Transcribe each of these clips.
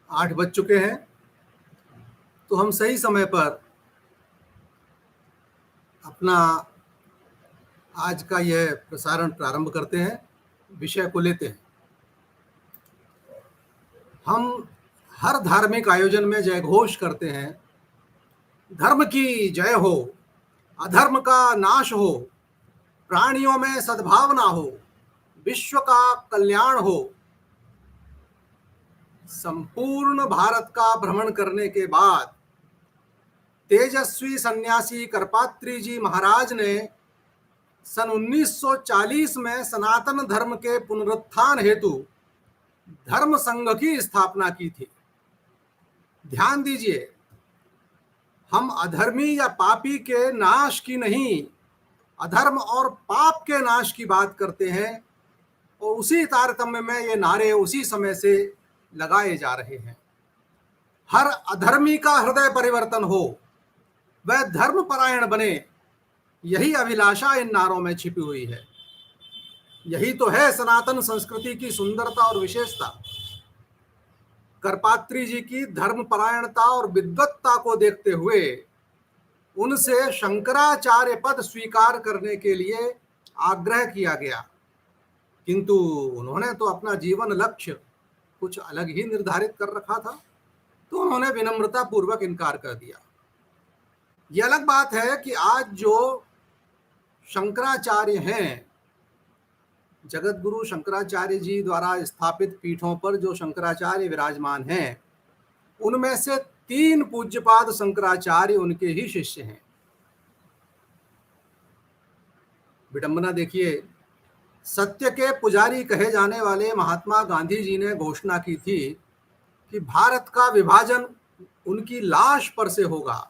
8 बज चुके हैं, तो हम सही समय पर अपना आज का यह प्रसारण प्रारंभ करते हैं, विषय को लेते हैं। हम हर धार्मिक आयोजन में जयघोष करते हैं, धर्म की जय हो, अधर्म का नाश हो, प्राणियों में सद्भावना हो, विश्व का कल्याण हो। संपूर्ण भारत का भ्रमण करने के बाद तेजस्वी सन्यासी करपात्री जी महाराज ने सन 1940 में सनातन धर्म के पुनरुत्थान हेतु धर्म संघ की स्थापना की थी। ध्यान दीजिए, हम अधर्मी या पापी के नाश की नहीं, अधर्म और पाप के नाश की बात करते हैं, और उसी तारतम्य में ये नारे उसी समय से लगाए जा रहे हैं। हर अधर्मी का हृदय परिवर्तन हो, वह धर्म परायण बने, यही अभिलाषा इन नारों में छिपी हुई है। यही तो है सनातन संस्कृति की सुंदरता और विशेषता। करपात्री जी की धर्म परायणता और विद्वत्ता को देखते हुए उनसे शंकराचार्य पद स्वीकार करने के लिए आग्रह किया गया, किंतु उन्होंने तो अपना जीवन लक्ष्य कुछ अलग ही निर्धारित कर रखा था, तो उन्होंने विनम्रता पूर्वक इनकार कर दिया। यह अलग बात है कि आज जो शंकराचार्य हैं, जगत गुरु शंकराचार्य जी द्वारा स्थापित पीठों पर जो शंकराचार्य विराजमान हैं, उनमें से 3 पूज्यपाद शंकराचार्य उनके ही शिष्य हैं। विडंबना देखिए, सत्य के पुजारी कहे जाने वाले महात्मा गांधी जी ने घोषणा की थी कि भारत का विभाजन उनकी लाश पर से होगा,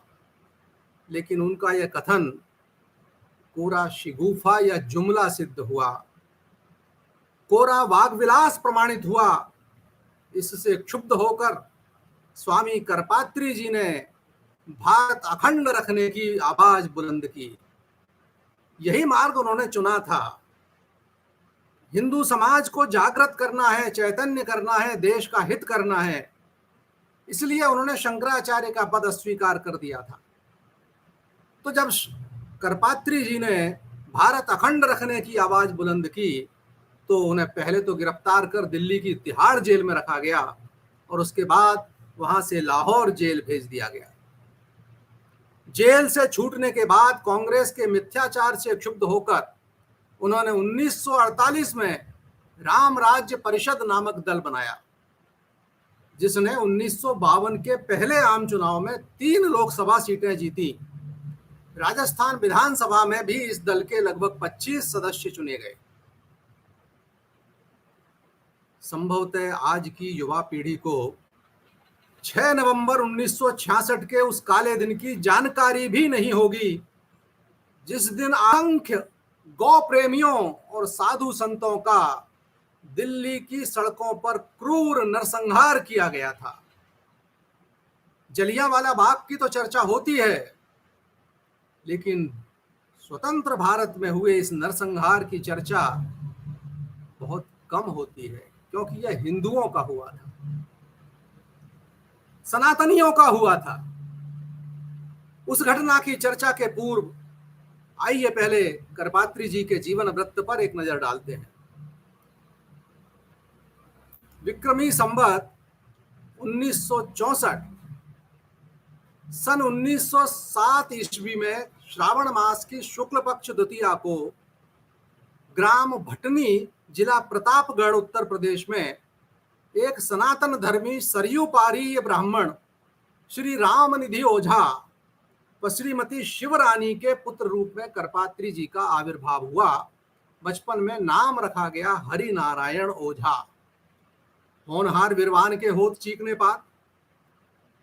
लेकिन उनका यह कथन कोरा शिगूफा या जुमला सिद्ध हुआ, कोरा वाग्विलास प्रमाणित हुआ। इससे क्षुब्ध होकर स्वामी करपात्री जी ने भारत अखंड रखने की आवाज बुलंद की। यही मार्ग उन्होंने चुना था। हिंदू समाज को जागृत करना है, चैतन्य करना है, देश का हित करना है, इसलिए उन्होंने शंकराचार्य का पद अस्वीकार कर दिया था। तो जब करपात्री जी ने भारत अखंड रखने की आवाज बुलंद की, तो उन्हें पहले तो गिरफ्तार कर दिल्ली की तिहाड़ जेल में रखा गया और उसके बाद वहां से लाहौर जेल भेज दिया गया। जेल से छूटने के बाद कांग्रेस के मिथ्याचार से क्षुब्ध होकर उन्होंने 1948 में राम राज्य परिषद नामक दल बनाया, जिसने 1952 के पहले आम चुनाव में 3 लोकसभा सीटें जीती। राजस्थान विधानसभा में भी इस दल के लगभग 25 सदस्य चुने गए। संभवतः आज की युवा पीढ़ी को 6 नवंबर 1966 के उस काले दिन की जानकारी भी नहीं होगी, जिस दिन असंख्य गौ प्रेमियों और साधु संतों का दिल्ली की सड़कों पर क्रूर नरसंहार किया गया था। जलियांवाला बाग की तो चर्चा होती है, लेकिन स्वतंत्र भारत में हुए इस नरसंहार की चर्चा बहुत कम होती है, क्योंकि यह हिंदुओं का हुआ था, सनातनियों का हुआ था। उस घटना की चर्चा के पूर्व आइए पहले करपात्री जी के जीवन वृत्त पर एक नजर डालते हैं। विक्रमी संवत 1964 सन 1907 ईस्वी में श्रावण मास की शुक्ल पक्ष द्वितीया को ग्राम भटनी, जिला प्रतापगढ़, उत्तर प्रदेश में एक सनातन धर्मी सरयू पारीय ब्राह्मण श्री रामनिधि ओझा व श्रीमती शिवरानी के पुत्र रूप में करपात्री जी का आविर्भाव हुआ। बचपन में नाम रखा गया हरि नारायण ओझा। होनहार विरवान के होत चीखने पात,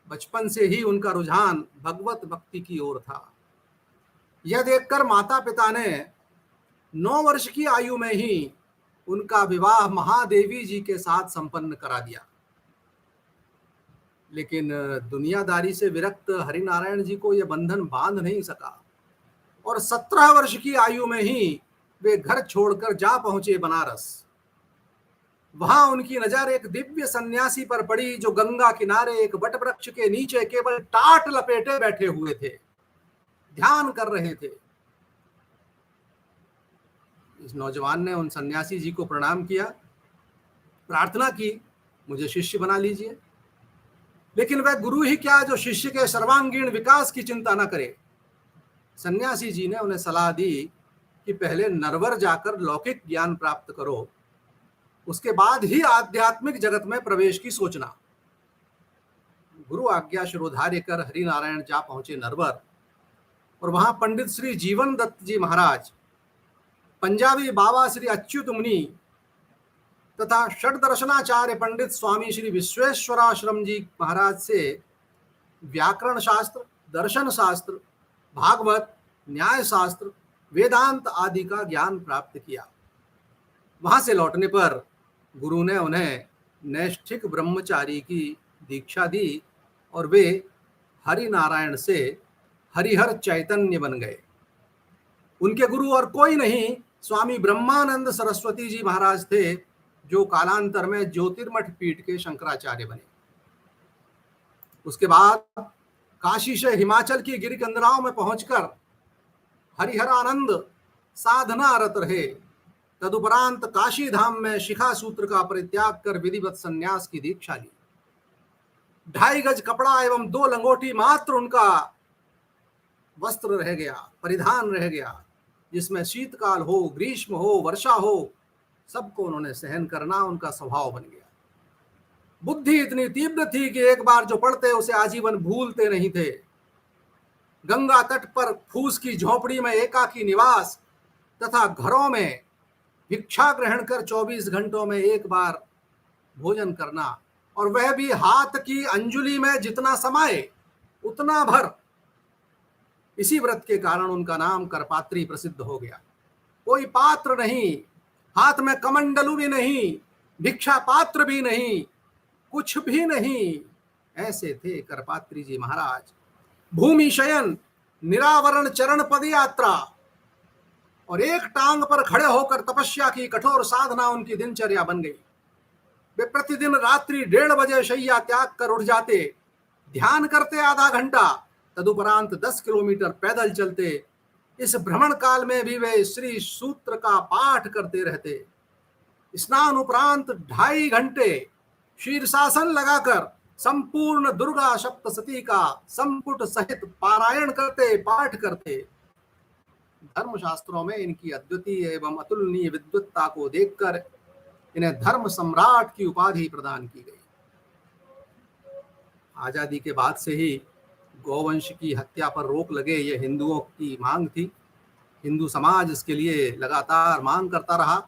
बचपन से ही उनका रुझान भगवत भक्ति की ओर था। यह देखकर माता पिता ने 9 वर्ष की आयु में ही उनका विवाह महादेवी जी के साथ संपन्न करा दिया। लेकिन दुनियादारी से विरक्त हरिनारायण जी को यह बंधन बांध नहीं सका और 17 वर्ष की आयु में ही वे घर छोड़कर जा पहुंचे बनारस। वहां उनकी नजर एक दिव्य सन्यासी पर पड़ी जो गंगा किनारे एक वट वृक्ष के नीचे केवल टाट लपेटे बैठे हुए थे, ध्यान कर रहे थे। इस नौजवान ने उन सन्यासी जी को प्रणाम किया, प्रार्थना की, मुझे शिष्य बना लीजिए। लेकिन वह गुरु ही क्या जो शिष्य के सर्वांगीण विकास की चिंता न करे। सन्यासी जी ने उन्हें सलाह दी कि पहले नरवर जाकर लौकिक ज्ञान प्राप्त करो, उसके बाद ही आध्यात्मिक जगत में प्रवेश की सोचना। गुरु आज्ञा शिरोधार्य कर हरिनारायण जा पहुंचे नरवर, और वहां पंडित श्री जीवन दत्त जी महाराज, पंजाबी बाबा श्री अच्युत मुनि तथा षड्दर्शनाचार्य पंडित स्वामी श्री विश्वेश्वराश्रम जी महाराज से व्याकरण शास्त्र, दर्शन शास्त्र, भागवत, न्याय शास्त्र, वेदांत आदि का ज्ञान प्राप्त किया। वहां से लौटने पर गुरु ने उन्हें नैष्ठिक ब्रह्मचारी की दीक्षा दी और वे हरिनारायण से हरिहर चैतन्य बन गए। उनके गुरु और कोई नहीं, स्वामी ब्रह्मानंद सरस्वती जी महाराज थे, जो कालांतर में ज्योतिर्मठ पीठ के शंकराचार्य बने। उसके बाद काशी से हिमाचल की गिरिकंदराओं में पहुंचकर हरिहरानंद साधना रत रहे। तदुपरांत काशी धाम में शिखा सूत्र का परित्याग कर विधिवत संन्यास की दीक्षा ली। 2.5 गज कपड़ा एवं 2 लंगोटी मात्र उनका वस्त्र रह गया, परिधान रह गया, जिसमें शीतकाल हो, ग्रीष्म हो, वर्षा हो, सबको उन्होंने सहन करना उनका स्वभाव बन गया। बुद्धि इतनी तीव्र थी कि एक बार जो पढ़ते उसे आजीवन भूलते नहीं थे। गंगा तट पर फूस की झोपड़ी में एकाकी निवास तथा घरों में भिक्षा ग्रहण कर 24 घंटों में एक बार भोजन करना, और वह भी हाथ की अंजुली में जितना समाये उतना भर। इसी व्रत के कारण उनका नाम करपात्री प्रसिद्ध हो गया। कोई पात्र नहीं, हाथ में कमंडलू भी नहीं, भिक्षा पात्र भी नहीं, कुछ भी नहीं, ऐसे थे करपात्री जी महाराज। भूमि शयन, निरावरण चरण पद यात्रा और एक टांग पर खड़े होकर तपस्या की कठोर साधना उनकी दिनचर्या बन गई। वे प्रतिदिन रात्रि 1:30 बजे शैया त्याग कर उठ जाते, ध्यान करते आधा घंटा, तदुपरांत 10 किलोमीटर पैदल चलते। इस भ्रमण काल में भी वे श्री सूत्र का पाठ करते रहते। स्नान उपरांत 2.5 घंटे शीर्षासन लगाकर संपूर्ण दुर्गा सप्तशती का संपुट सहित पारायण करते, पाठ करते। धर्मशास्त्रों में इनकी अद्वितीय एवं अतुलनीय विद्वत्ता को देखकर इन्हें धर्म सम्राट की उपाधि प्रदान की गई। आजादी के बाद से ही गौवंश की हत्या पर रोक लगे, यह हिंदुओं की मांग थी। हिंदू समाज इसके लिए लगातार मांग करता रहा।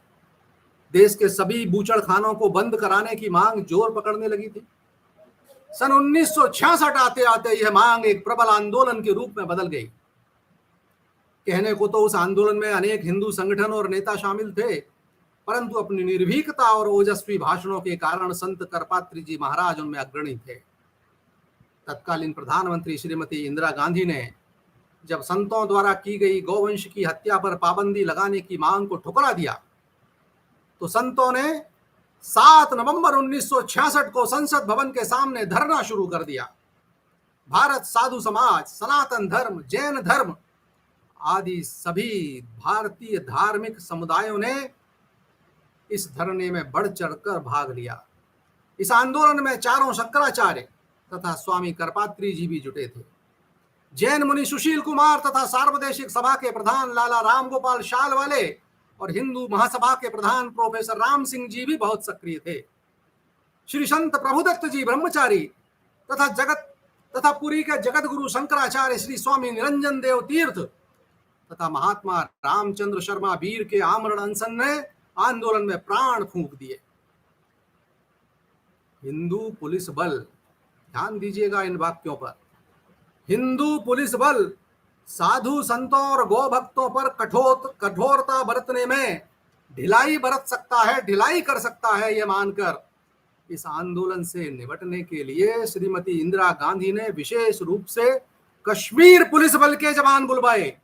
देश के सभी बूचड़खानों को बंद कराने की मांग जोर पकड़ने लगी थी। सन 1966 आते आते यह मांग एक प्रबल आंदोलन के रूप में बदल गई। कहने को तो उस आंदोलन में अनेक हिंदू संगठन और नेता शामिल थे, परंतु अपनी निर्भीकता और ओजस्वी भाषणों के कारण संत करपात्री जी महाराज उनमें अग्रणी थे। तत्कालीन प्रधानमंत्री श्रीमती इंदिरा गांधी ने जब संतों द्वारा की गई गौवंश की हत्या पर पाबंदी लगाने की मांग को ठुकरा दिया, तो संतों ने 7 नवंबर 1966 को संसद भवन के सामने धरना शुरू कर दिया। भारत साधु समाज, सनातन धर्म, जैन धर्म आदि सभी भारतीय धार्मिक समुदायों ने इस धरने में बढ़ चढ़कर भाग लिया। इस आंदोलन में 4 शंकराचार्य तथा स्वामी करपात्री जी भी जुटे थे। जैन मुनि सुशील कुमार तथा सार्वदेशिक सभा के प्रधान लाला रामगोपाल शालवाले और हिंदू महासभा के प्रधान प्रोफेसर राम सिंह जी भी बहुत सक्रिय थे। श्री संत प्रभुदत्त जी ब्रह्मचारी तथा पुरी के जगत गुरु शंकराचार्य श्री स्वामी निरंजन देव तीर्थ तथा महात्मा रामचंद्र शर्मा वीर के आमरण अनशन ने आंदोलन में प्राण फूंक दिए। हिंदू पुलिस बल, ध्यान दीजिएगा इन वाक्यों पर, हिंदू पुलिस बल साधु संतों और गौ भक्तों पर कठोरता बरतने में ढिलाई बरत सकता है, ढिलाई कर सकता है, यह मानकर इस आंदोलन से निपटने के लिए श्रीमती इंदिरा गांधी ने विशेष रूप से कश्मीर पुलिस बल के जवान बुलवाए।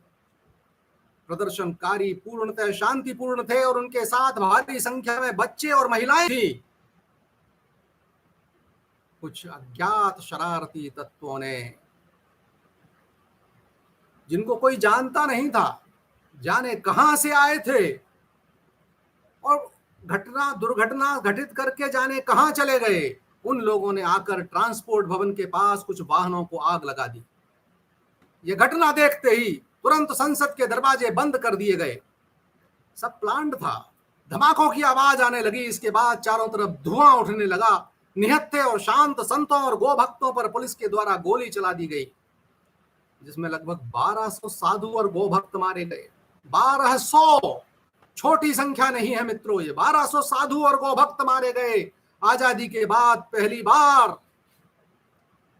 प्रदर्शनकारी पूर्णतः शांतिपूर्ण थे और उनके साथ भारी संख्या में बच्चे और महिलाएं थी। कुछ अज्ञात शरारती तत्वों ने, जिनको कोई जानता नहीं था, जाने कहां से आए थे और दुर्घटना घटित करके जाने कहां चले गए, उन लोगों ने आकर ट्रांसपोर्ट भवन के पास कुछ वाहनों को आग लगा दी। यह घटना देखते ही तुरंत संसद के दरवाजे बंद कर दिए गए। सब प्लान्ड था। धमाकों की आवाज आने लगी। इसके बाद चारों तरफ धुआं उठने लगा। निहत्थे और शांत संतों और गो भक्तों पर पुलिस के द्वारा गोली चला दी गई, जिसमें लगभग 1200 साधु और गो भक्त मारे गए। 1200 छोटी संख्या नहीं है मित्रों, ये 1200 साधु और गो भक्त मारे गए। आजादी के बाद पहली बार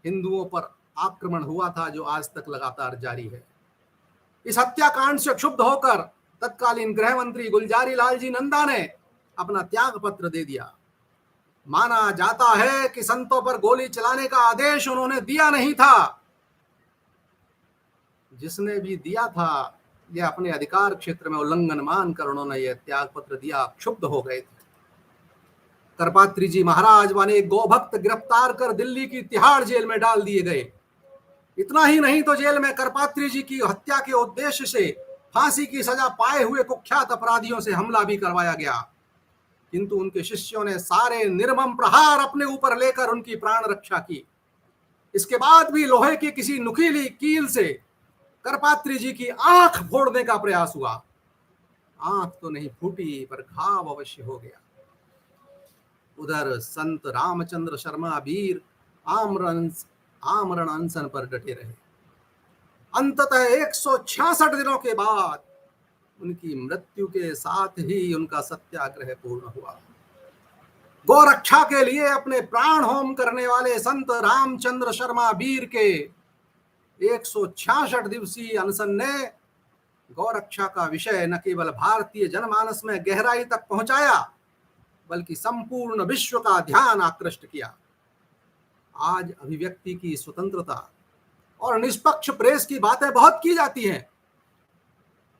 हिंदुओं पर आक्रमण हुआ था, जो आज तक लगातार जारी है। इस हत्याकांड से क्षुब्ध होकर तत्कालीन गृह मंत्री गुलजारी लाल जी नंदा ने अपना त्याग पत्र दे दिया। माना जाता है कि संतों पर गोली चलाने का आदेश उन्होंने दिया नहीं था। जिसने भी दिया था, यह अपने अधिकार क्षेत्र में उल्लंघन मानकर उन्होंने यह त्याग पत्र दिया। क्षुब्ध हो गए थे। करपात्री जी महाराज वाले गो भक्त गिरफ्तार कर दिल्ली की तिहाड़ जेल में डाल दिए गए। इतना ही नहीं तो जेल में करपात्री जी की हत्या के उद्देश्य से फांसी की सजा पाए हुए कुख्यात अपराधियों से हमला भी करवाया गया, किंतु उनके शिष्यों ने सारे निर्मम प्रहार अपने ऊपर लेकर उनकी प्राण रक्षा की। इसके बाद भी लोहे की किसी नुकीली कील से करपात्री जी की आंख फोड़ने का प्रयास हुआ। आंख तो नहीं फूटी, पर घाव अवश्य हो गया। उधर संत रामचंद्र शर्मा वीर आमरण अनशन पर डटे रहे। अंततः 166 दिनों के बाद उनकी मृत्यु के साथ ही उनका सत्याग्रह पूर्ण हुआ। गौरक्षा के लिए अपने प्राण होम करने वाले संत रामचंद्र शर्मा वीर के 166 दिवसीय अनशन ने गौरक्षा का विषय न केवल भारतीय जनमानस में गहराई तक पहुंचाया, बल्कि संपूर्ण विश्व का ध्यान आकृष्ट किया। आज अभिव्यक्ति की स्वतंत्रता और निष्पक्ष प्रेस की बातें बहुत की जाती हैं,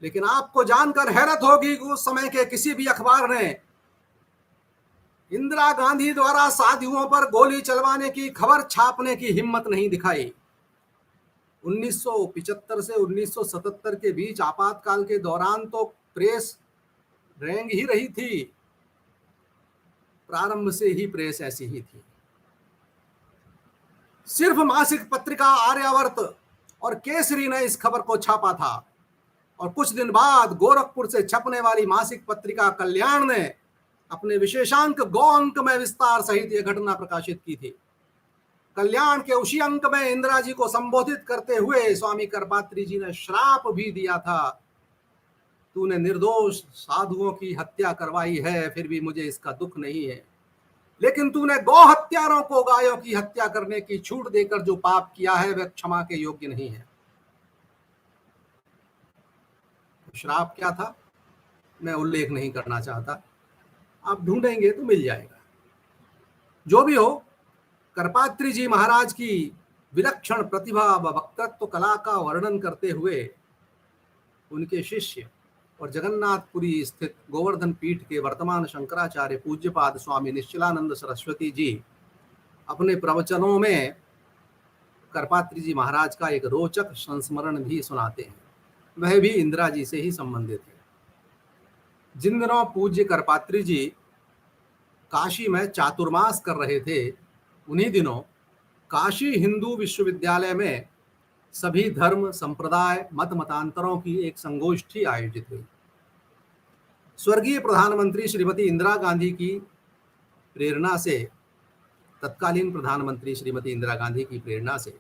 लेकिन आपको जानकर हैरत होगी कि उस समय के किसी भी अखबार ने इंदिरा गांधी द्वारा साधुओं पर गोली चलवाने की खबर छापने की हिम्मत नहीं दिखाई। 1975 से 1977 के बीच आपातकाल के दौरान तो प्रेस रेंग ही रही थी। प्रारंभ से ही प्रेस ऐसी ही थी। सिर्फ मासिक पत्रिका आर्यावर्त और केसरी ने इस खबर को छापा था, और कुछ दिन बाद गोरखपुर से छपने वाली मासिक पत्रिका कल्याण ने अपने विशेषांक गो अंक में विस्तार सहित यह घटना प्रकाशित की थी। कल्याण के उसी अंक में इंदिरा जी को संबोधित करते हुए स्वामी करपात्री जी ने श्राप भी दिया था, तूने निर्दोष साधुओं की हत्या करवाई है, फिर भी मुझे इसका दुख नहीं है, लेकिन तूने गौ हत्यारों को गायों की हत्या करने की छूट देकर जो पाप किया है वह क्षमा के योग्य नहीं है। श्राप क्या था मैं उल्लेख नहीं करना चाहता, आप ढूंढेंगे तो मिल जाएगा। जो भी हो, करपात्री जी महाराज की विलक्षण प्रतिभा व वक्तृत्व कला का वर्णन करते हुए उनके शिष्य और जगन्नाथपुरी स्थित गोवर्धन पीठ के वर्तमान शंकराचार्य पूज्यपाद स्वामी निश्चलानंद सरस्वती जी अपने प्रवचनों में करपात्री जी महाराज का एक रोचक संस्मरण भी सुनाते हैं। वह भी इंदिरा जी से ही संबंधित है। जिन दिनों पूज्य करपात्री जी काशी में चातुर्मास कर रहे थे, उन्हीं दिनों काशी हिंदू विश्वविद्यालय में सभी धर्म संप्रदाय मत मतांतरों की एक संगोष्ठी आयोजित हुई। स्वर्गीय प्रधानमंत्री श्रीमती इंदिरा गांधी की प्रेरणा से, तत्कालीन प्रधानमंत्री श्रीमती इंदिरा गांधी की प्रेरणा से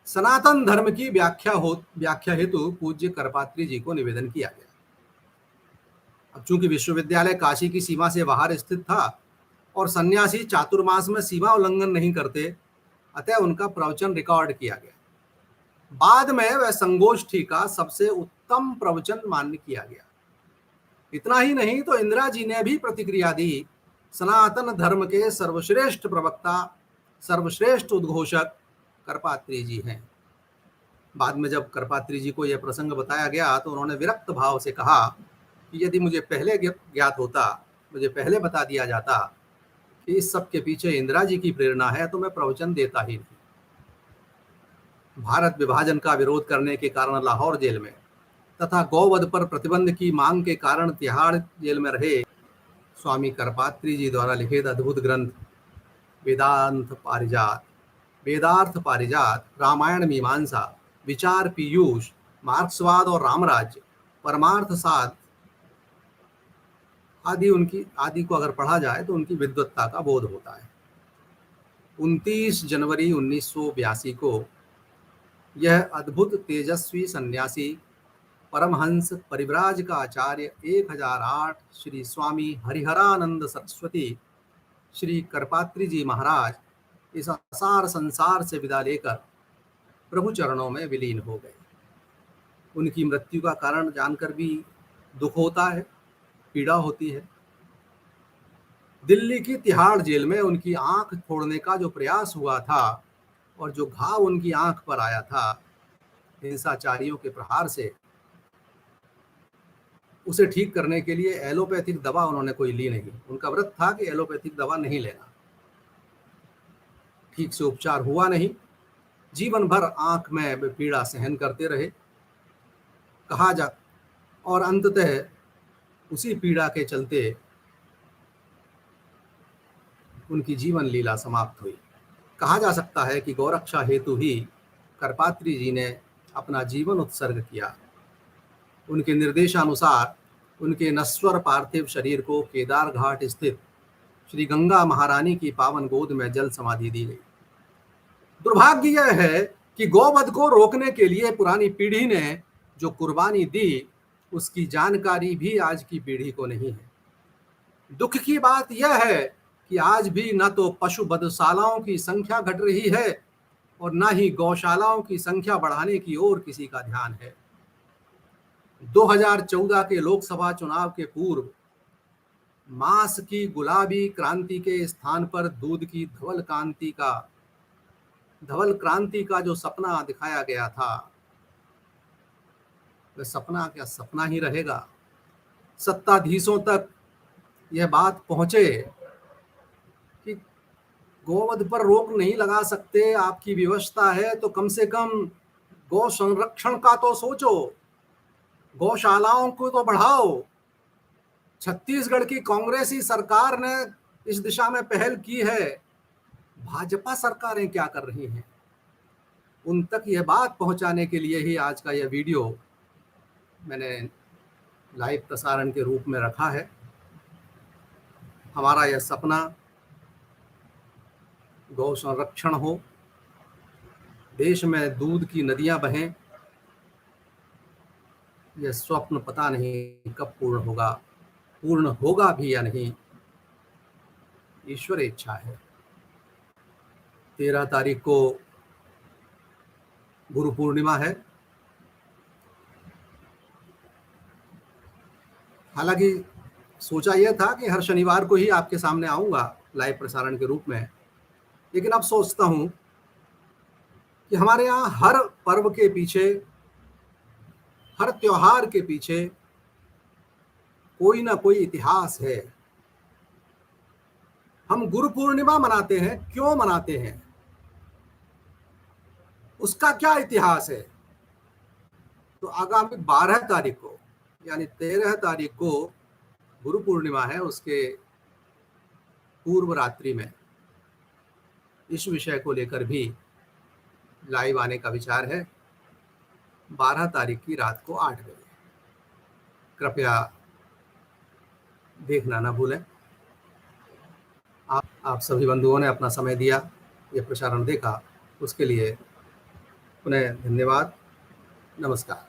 सनातन धर्म की व्याख्या हेतु पूज्य करपात्री जी को निवेदन किया गया। अब चूंकि विश्वविद्यालय काशी की सीमा से बाहर स्थित था और सन्यासी चातुर्मास में सीमा उल्लंघन नहीं करते, अतः उनका प्रवचन रिकॉर्ड किया गया। बाद में वह संगोष्ठी का सबसे उत्तम प्रवचन मान्य किया गया। इतना ही नहीं तो इंदिरा जी ने भी प्रतिक्रिया दी। सनातन धर्म के सर्वश्रेष्ठ प्रवक्ता, सर्वश्रेष्ठ उद्घोषक करपात्री जी हैं। बाद में जब करपात्री जी को यह प्रसंग बताया गया तो उन्होंने विरक्त भाव से कहा कि यदि मुझे पहले ज्ञात होता, मुझे पहले बता दिया जाता कि इस सब के पीछे इंदिरा जी की प्रेरणा है, तो मैं प्रवचन देता ही नहीं। भारत विभाजन का विरोध करने के कारण लाहौर जेल में तथा गौवध पर प्रतिबंध की मांग के कारण तिहाड़ जेल में रहे स्वामी करपात्री जी द्वारा लिखित अद्भुत ग्रंथ वेदार्थ पारिजात, रामायण मीमांसा, विचार पीयूष, मार्क्सवाद और रामराज्य, परमार्थ साध आदि को अगर पढ़ा जाए तो उनकी विद्वत्ता का बोध होता है। 29 जनवरी 1982 को यह अद्भुत तेजस्वी सन्यासी, परमहंस परिव्राज का आचार्य 1008 श्री स्वामी हरिहरानंद सरस्वती श्री करपात्री जी महाराज इस असार संसार से विदा लेकर प्रभु चरणों में विलीन हो गए। उनकी मृत्यु का कारण जानकर भी दुख होता है, पीड़ा होती है। दिल्ली की तिहाड़ जेल में उनकी आंख फोड़ने का जो प्रयास हुआ था और जो घाव उनकी आंख पर आया था हिंसाचारियों के प्रहार से, उसे ठीक करने के लिए एलोपैथिक दवा उन्होंने कोई ली नहीं। उनका व्रत था कि एलोपैथिक दवा नहीं लेना। ठीक से उपचार हुआ नहीं, जीवन भर आंख में पीड़ा सहन करते रहे, कहा जा, और अंततः उसी पीड़ा के चलते उनकी जीवन लीला समाप्त हुई। कहा जा सकता है कि गौरक्षा हेतु ही करपात्री जी ने अपना जीवन उत्सर्ग किया। उनके निर्देशानुसार उनके नश्वर पार्थिव शरीर को केदार घाट स्थित श्री गंगा महारानी की पावन गोद में जल समाधि दी गई। दुर्भाग्य यह है कि गौवध को रोकने के लिए पुरानी पीढ़ी ने जो कुर्बानी दी, उसकी जानकारी भी आज की पीढ़ी को नहीं है। दुख की बात यह है कि आज भी न तो पशु बधशालाओं की संख्या घट रही है और न ही गौशालाओं की संख्या बढ़ाने की ओर किसी का ध्यान है। 2014 के लोकसभा चुनाव के पूर्व मांस की गुलाबी क्रांति के स्थान पर दूध की धवल क्रांति का जो सपना दिखाया गया था, वह सपना क्या सपना ही रहेगा। सत्ताधीशों तक यह बात पहुंचे कि गोवध पर रोक नहीं लगा सकते, आपकी व्यवस्था है तो कम से कम गौ संरक्षण का तो सोचो, गौशालाओं को तो बढ़ाओ। छत्तीसगढ़ की कांग्रेसी सरकार ने इस दिशा में पहल की है, भाजपा सरकारें क्या कर रही हैं? उन तक यह बात पहुंचाने के लिए ही आज का यह वीडियो मैंने लाइव प्रसारण के रूप में रखा है। हमारा यह सपना गौ संरक्षण हो, देश में दूध की नदियां बहें, यह स्वप्न पता नहीं कब पूर्ण होगा भी या नहीं, ईश्वर इच्छा है। 13 तारीख को गुरु पूर्णिमा है। हालांकि सोचा यह था कि हर शनिवार को ही आपके सामने आऊंगा लाइव प्रसारण के रूप में, लेकिन अब सोचता हूं कि हमारे यहाँ हर पर्व के पीछे, हर त्योहार के पीछे कोई ना कोई इतिहास है। हम गुरु पूर्णिमा मनाते हैं, क्यों मनाते हैं? उसका क्या इतिहास है? तो आगामी 12 तारीख को यानी 13 तारीख को गुरु पूर्णिमा है, उसके पूर्व रात्रि में इस विषय को लेकर भी लाइव आने का विचार है। 12 तारीख की रात को 8 बजे, कृपया देखना ना भूलें। आप सभी बंधुओं ने अपना समय दिया, ये प्रसारण देखा, उसके लिए पुनः धन्यवाद। नमस्कार।